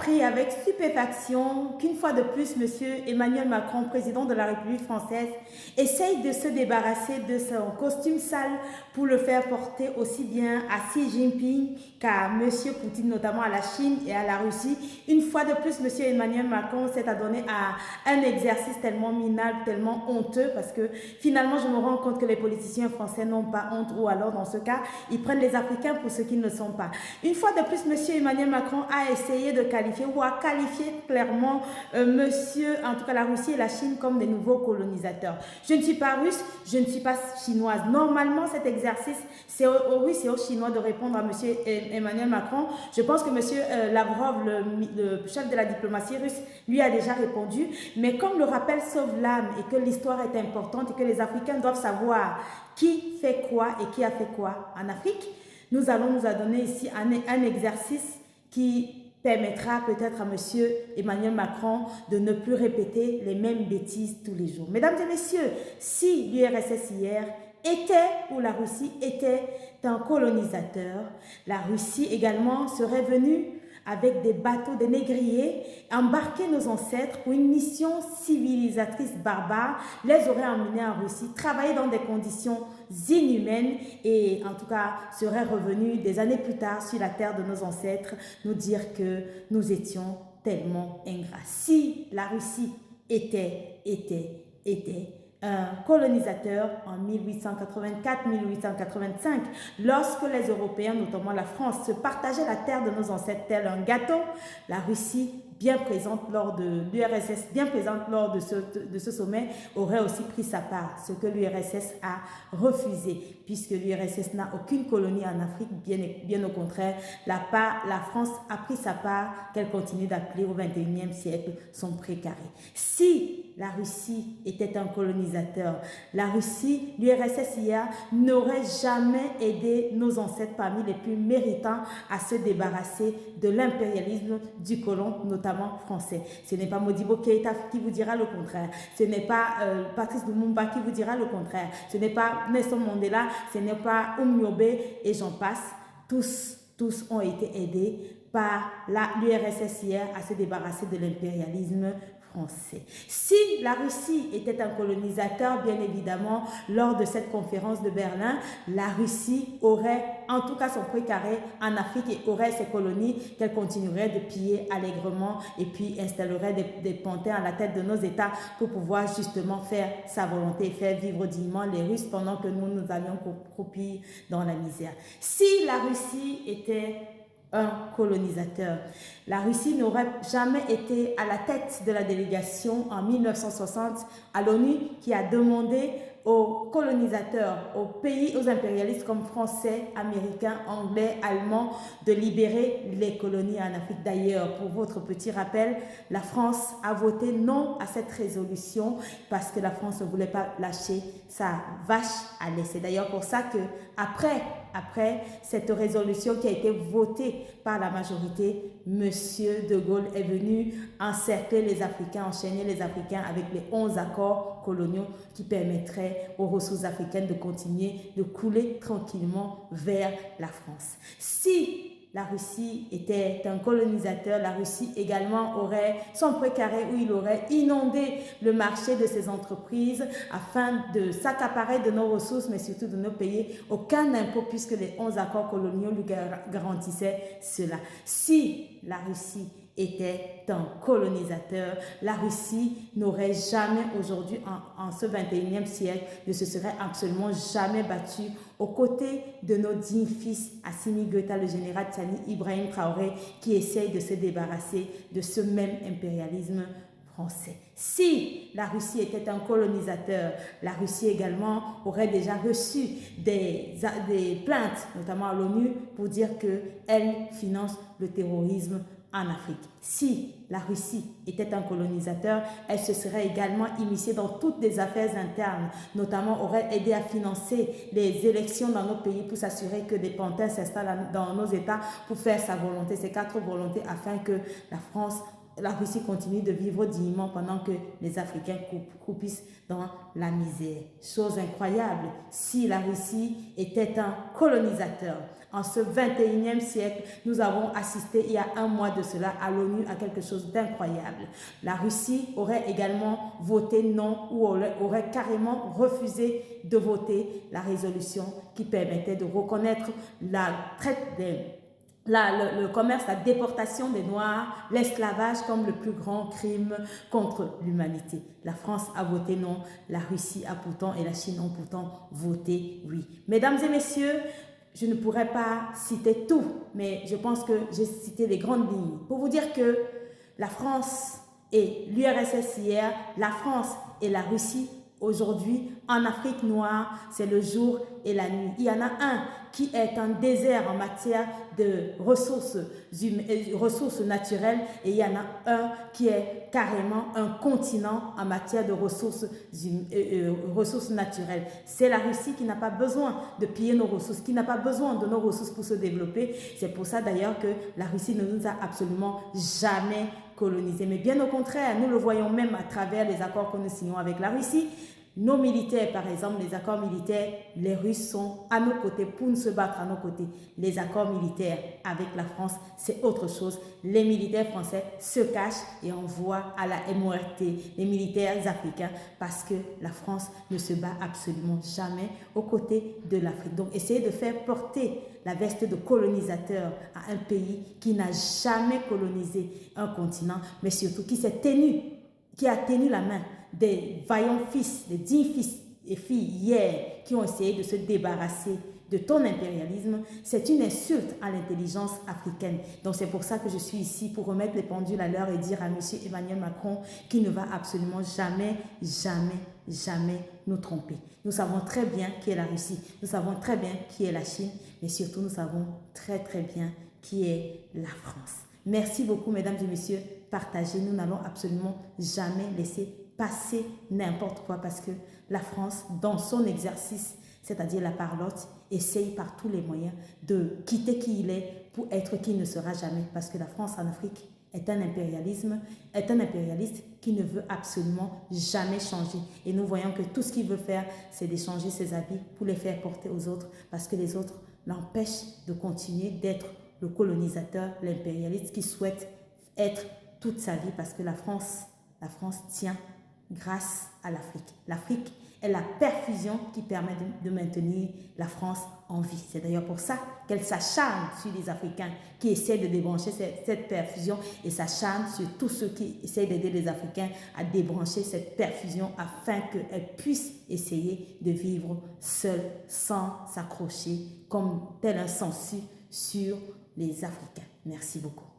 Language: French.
appris avec stupéfaction qu'une fois de plus, M. Emmanuel Macron, président de la République française, essaye de se débarrasser de son costume sale pour le faire porter aussi bien à Xi Jinping qu'à M. Poutine, notamment à la Chine et à la Russie. Une fois de plus, M. Emmanuel Macron s'est adonné à un exercice tellement minable, tellement honteux, parce que finalement, je me rends compte que les politiciens français n'ont pas honte, ou alors dans ce cas, ils prennent les Africains pour ce qu'ils ne sont pas. Une fois de plus, M. Emmanuel Macron a essayé de qualifier ou a qualifié clairement en tout cas la Russie et la Chine comme des nouveaux colonisateurs. Je ne suis pas russe, je ne suis pas chinoise. Normalement, cet exercice, c'est aux Russes et aux Chinois de répondre à M. Emmanuel Macron. Je pense que M. Lavrov, le chef de la diplomatie russe, lui a déjà répondu. Mais comme le rappel sauve l'âme et que l'histoire est importante et que les Africains doivent savoir qui fait quoi et qui a fait quoi en Afrique, nous allons nous adonner ici un exercice qui permettra peut-être à M. Emmanuel Macron de ne plus répéter les mêmes bêtises tous les jours. Mesdames et messieurs, si l'URSS hier était, ou la Russie était un colonisateur, la Russie également serait venue avec des bateaux, des négriers, embarquer nos ancêtres pour une mission civilisatrice barbare, les aurait emmenés en Russie, travailler dans des conditions inhumaines et en tout cas serait revenu des années plus tard sur la terre de nos ancêtres nous dire que nous étions tellement ingrats. Si la Russie était un colonisateur en 1884-1885, lorsque les Européens, notamment la France, se partageaient la terre de nos ancêtres tel un gâteau, la Russie, bien présente lors de l'URSS, bien présente lors de ce sommet, aurait aussi pris sa part, ce que l'URSS a refusé, puisque l'URSS n'a aucune colonie en Afrique, bien au contraire, la France a pris sa part, qu'elle continue d'appeler au XXIe siècle son précaré. Si la Russie était un colonisateur, la Russie, l'URSS hier, n'aurait jamais aidé nos ancêtres parmi les plus méritants à se débarrasser de l'impérialisme du colon, notamment français. Ce n'est pas Modibo Keïta qui vous dira le contraire. Ce n'est pas Patrice Lumumba qui vous dira le contraire. Ce n'est pas Nelson Mandela, ce n'est pas Umyobe et j'en passe. Tous ont été aidés par l'URSS hier à se débarrasser de l'impérialisme français. Si la Russie était un colonisateur, bien évidemment, lors de cette conférence de Berlin, la Russie aurait en tout cas son précaré en Afrique et aurait ses colonies qu'elle continuerait de piller allègrement et puis installerait des pantins à la tête de nos États pour pouvoir justement faire sa volonté et faire vivre dignement les Russes pendant que nous allions croupir dans la misère. Si la Russie était un colonisateur. La Russie n'aurait jamais été à la tête de la délégation en 1960 à l'ONU qui a demandé aux colonisateurs, aux pays, aux impérialistes comme français, américains, anglais, allemands, de libérer les colonies en Afrique. D'ailleurs, pour votre petit rappel, la France a voté non à cette résolution parce que la France ne voulait pas lâcher sa vache à lait. C'est d'ailleurs pour ça que après cette résolution qui a été votée par la majorité, Monsieur de Gaulle est venu encercler les Africains, enchaîner les Africains avec les 11 accords coloniaux qui permettraient aux ressources africaines de continuer de couler tranquillement vers la France. Si la Russie était un colonisateur, la Russie également aurait son précaré où il aurait inondé le marché de ses entreprises afin de s'accaparer de nos ressources, mais surtout de ne payer aucun impôt puisque les 11 accords coloniaux lui garantissaient cela. Si la Russie était un colonisateur, la Russie n'aurait jamais aujourd'hui, en ce 21e siècle, ne se serait absolument jamais battue aux côtés de nos dignes fils Assimi Goïta, le général Tiani Ibrahim Traoré, qui essaye de se débarrasser de ce même impérialisme français. Si la Russie était un colonisateur, la Russie également aurait déjà reçu des plaintes, notamment à l'ONU, pour dire qu'elle finance le terrorisme en Afrique. Si la Russie était un colonisateur, elle se serait également immiscée dans toutes les affaires internes, notamment aurait aidé à financer les élections dans nos pays pour s'assurer que des pantins s'installent dans nos États pour faire sa volonté, ses 4 volontés, afin que la France la Russie continue de vivre dignement pendant que les Africains croupissent dans la misère. Chose incroyable, si la Russie était un colonisateur. En ce 21e siècle, nous avons assisté il y a un mois de cela à l'ONU à quelque chose d'incroyable. La Russie aurait également voté non ou aurait carrément refusé de voter la résolution qui permettait de reconnaître la traite le commerce, la déportation des Noirs, l'esclavage comme le plus grand crime contre l'humanité. La France a voté non, la Russie a pourtant et la Chine ont pourtant voté oui. Mesdames et messieurs, je ne pourrais pas citer tout, mais je pense que j'ai cité les grandes lignes pour vous dire que la France et l'URSS hier, la France et la Russie aujourd'hui, en Afrique noire, c'est le jour et la nuit. Il y en a un qui est un désert en matière de ressources naturelles et il y en a un qui est carrément un continent en matière de ressources naturelles. C'est la Russie qui n'a pas besoin de piller nos ressources, qui n'a pas besoin de nos ressources pour se développer. C'est pour ça d'ailleurs que la Russie ne nous a absolument jamais colonisés. Mais bien au contraire, nous le voyons même à travers les accords que nous signons avec la Russie. Nos militaires, par exemple, les accords militaires, les Russes sont à nos côtés pour nous se battre à nos côtés. Les accords militaires avec la France, c'est autre chose. Les militaires français se cachent et envoient à la MORT les militaires africains parce que la France ne se bat absolument jamais aux côtés de l'Afrique. Donc, essayez de faire porter la veste de colonisateur à un pays qui n'a jamais colonisé un continent, mais surtout qui a tenu la main des vaillants fils, des dignes fils et filles hier qui ont essayé de se débarrasser de ton impérialisme. C'est une insulte à l'intelligence africaine. Donc c'est pour ça que je suis ici, pour remettre les pendules à l'heure et dire à M. Emmanuel Macron qu'il ne va absolument jamais, jamais, jamais nous tromper. Nous savons très bien qui est la Russie, nous savons très bien qui est la Chine, mais surtout nous savons très très bien qui est la France. Merci beaucoup mesdames et messieurs, partagez, nous n'allons absolument jamais laisser passer n'importe quoi parce que la France, dans son exercice, c'est-à-dire la parlotte, essaye par tous les moyens de quitter qui il est pour être qui il ne sera jamais. Parce que la France en Afrique est un impérialiste qui ne veut absolument jamais changer. Et nous voyons que tout ce qu'il veut faire, c'est d'échanger ses habits pour les faire porter aux autres parce que les autres l'empêchent de continuer d'être le colonisateur, l'impérialiste qui souhaite être toute sa vie parce que la France tient grâce à l'Afrique. L'Afrique est la perfusion qui permet de maintenir la France en vie. C'est d'ailleurs pour ça qu'elle s'acharne sur les Africains qui essaient de débrancher cette perfusion et s'acharne sur tous ceux qui essaient d'aider les Africains à débrancher cette perfusion afin qu'elles puissent essayer de vivre seules sans s'accrocher comme tel un sangsue sur les Africains. Merci beaucoup.